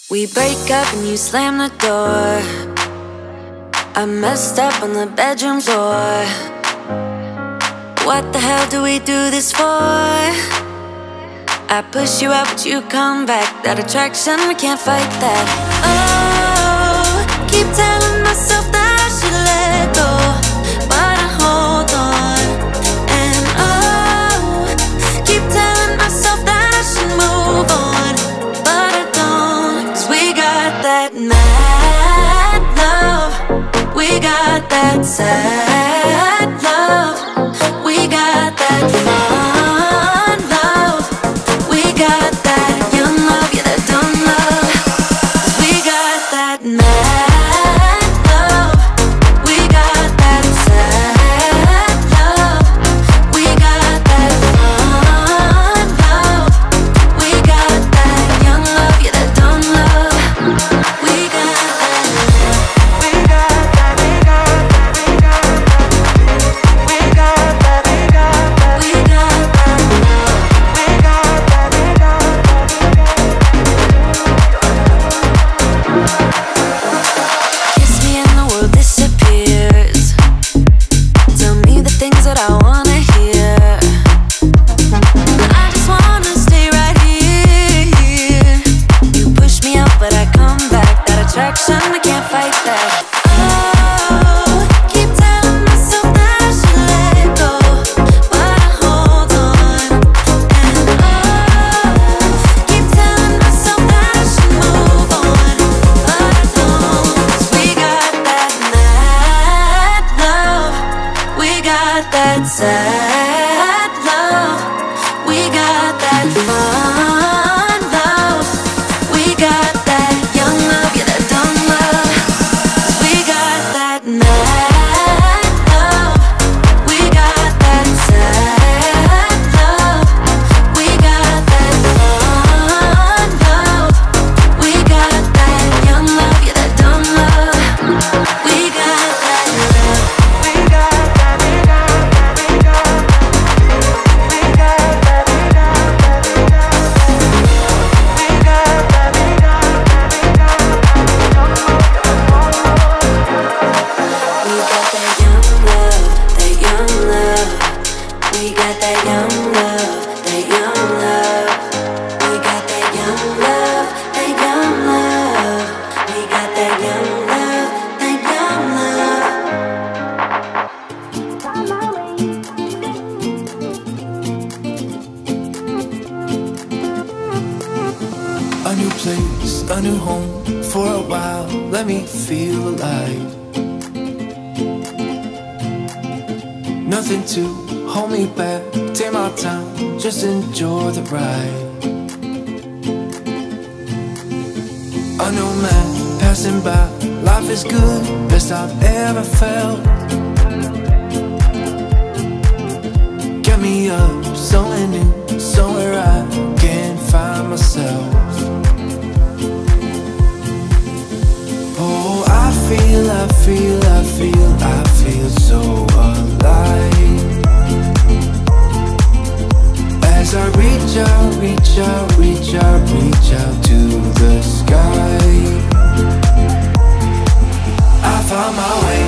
We break up and you slam the door. I messed up on the bedroom floor. What the hell do we do this for? I push you out but you come back. That attraction, we can't fight that. Oh, keep telling myself that I should let go, but I hold on. And oh, keep telling myself that I should move on, but I don't. 'Cause we got that mad love, we got that sad love, we got that fun love, we got that young love, yeah, that dumb love. 'Cause we got that mad love, we got that sad love, we got that fun love, we got that young love, yeah, that dumb love. We got that, we got that, we got that, we got that, we got that, we got that, we got that love, we got that, we got that. Kiss me and the world disappears. Tell me the things that I wanna hear. I just wanna stay right here. You push me out but I come back. That attraction, I can't fight that. Oh, keep telling myself that I should let go, but I hold on. And oh, keep telling myself that I should move on, but I don't. 'Cause we got that mad love, we got that sad love, we got that fun love, we got that young love, yeah, that dumb love. 'Cause we got that mad love, we got that sad love, we got that fun love, we got that young love, yeah, that dumb love. We got that love, we got that, we got that, we got that, we got that, we got that, we got that, we got that, we got that, we got We got that young love, that young love. We got that young love, that young love. We got that young love, that young A new place, a new home for a while. Let me feel alive. Nothing to hold me back. Take my time, just enjoy the ride. A new man passing by. Life is good, best I've ever felt. Get me up, somewhere new, somewhere I can find myself. Oh, I feel, I feel, I feel, I feel so alive. As I reach out, reach out, reach out, reach out to the sky. I found my way,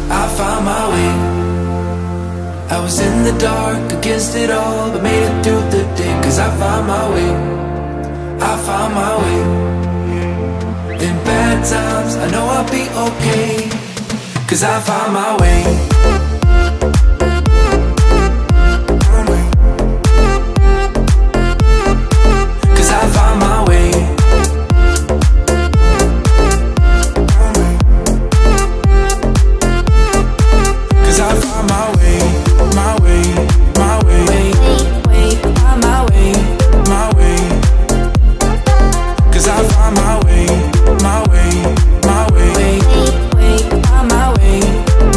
I found my way. I was in the dark, against it all, but made it through the day. 'Cause I found my way, I found my way. In bad times, I know I'll be okay. 'Cause I found my way. 'Cause I found my way. 'Cause I found my way, my way, my way. Found my way, my way. 'Cause I found my way, my way, my way. Found my way,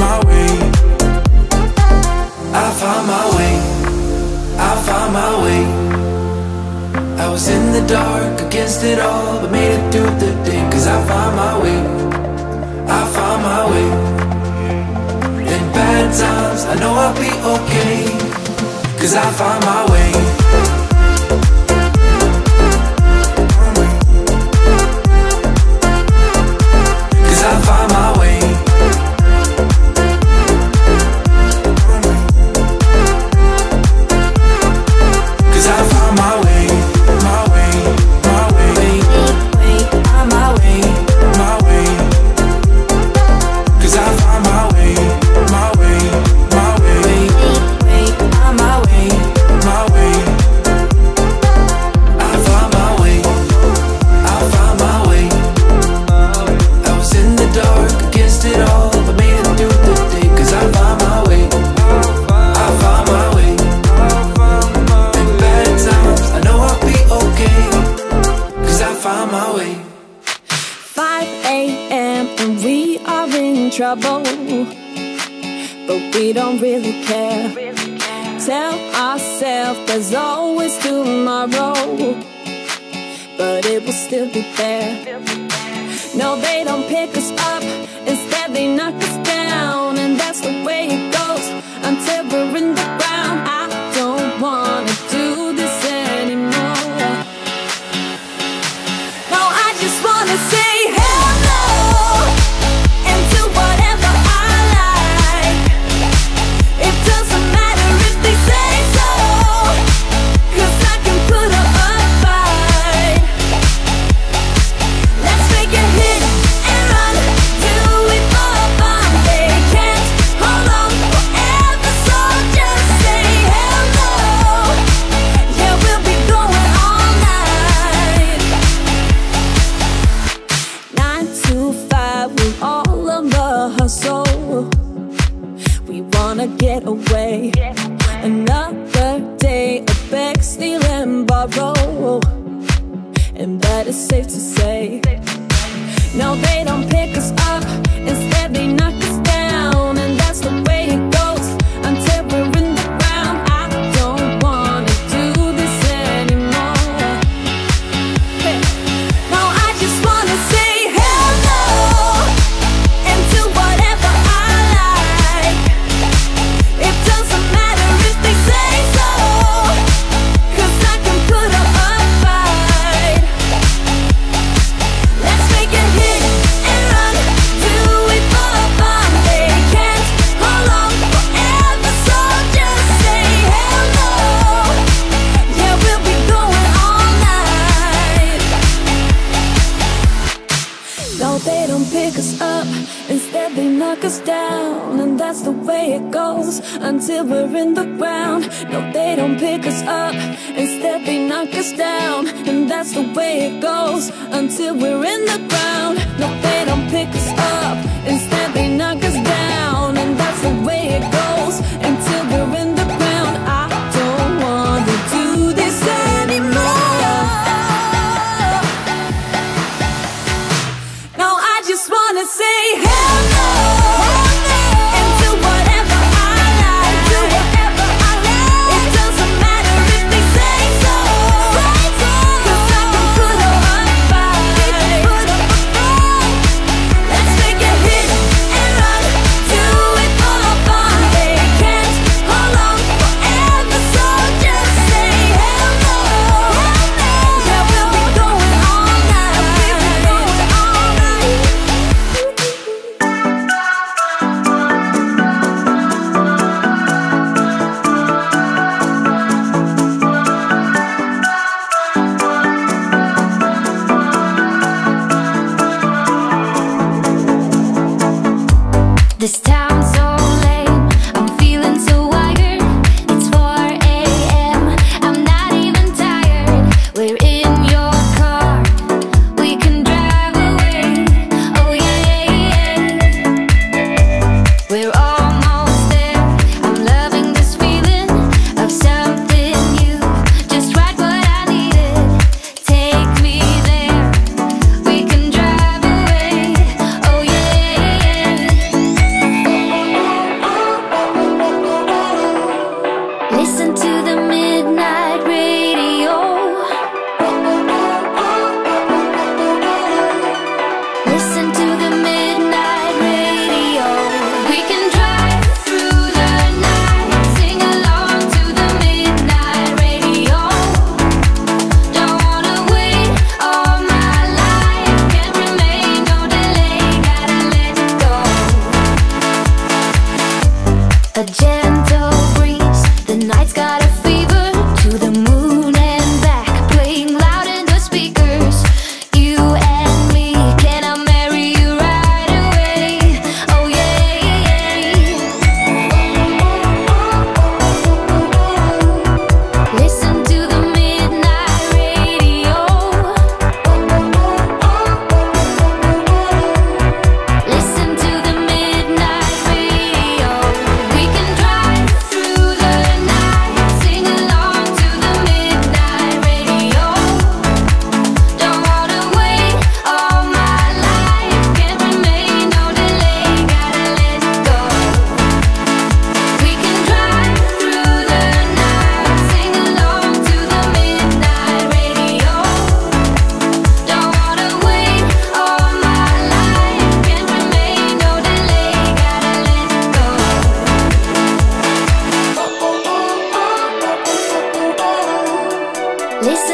my way. I found my way, I found my way. I was in the dark, against it all, but made it through the day. 'Cause I found my way, I found my way. In bad times, I know I'll be okay. 'Cause I found my way. find my way. 5 a.m. and we are in trouble, but we don't really care. Tell ourselves there's always tomorrow, but it will still be there. No, they don't pick us up, instead they knock us down. And that's the way it goes until we're in the ground. I don't wanna do this anymore. No, I just wanna say hello and do whatever I like. It doesn't matter if they say so, 'cause I can put up a fight. Let's make a hit and run, do it for fun. They can't hold on forever, so just say hello. Yeah, we'll be going all night. 9 to 5, we're all on the hustle. We wanna get away. Another day of beg, steal and borrow, and that is safe to say. No, they don't pick us up, instead they knock us down. And that's the way it goes until we're in the ground. I don't wanna do this anymore. Hey. No, I just wanna say hello and do whatever I like. It doesn't matter if they say so, 'cause I can put up a fight. Let's make a hit and run, do it for fun. They can't hold on forever, so just say hello. Yeah, we'll be going all night. No, they don't pick us up, instead they knock us down. And that's the way it goes until we're in the ground. No, they don't pick us up, instead they knock us down. And that's the way it goes until we're in the ground. No, they don't pick us up, instead they knock us down. And that's the way it goes until we're in the ground. I don't wanna do this anymore. No, I just wanna say hello and do whatever I like. Do whatever I like. It doesn't matter if they say so, 'cause I can put up a fight. Listen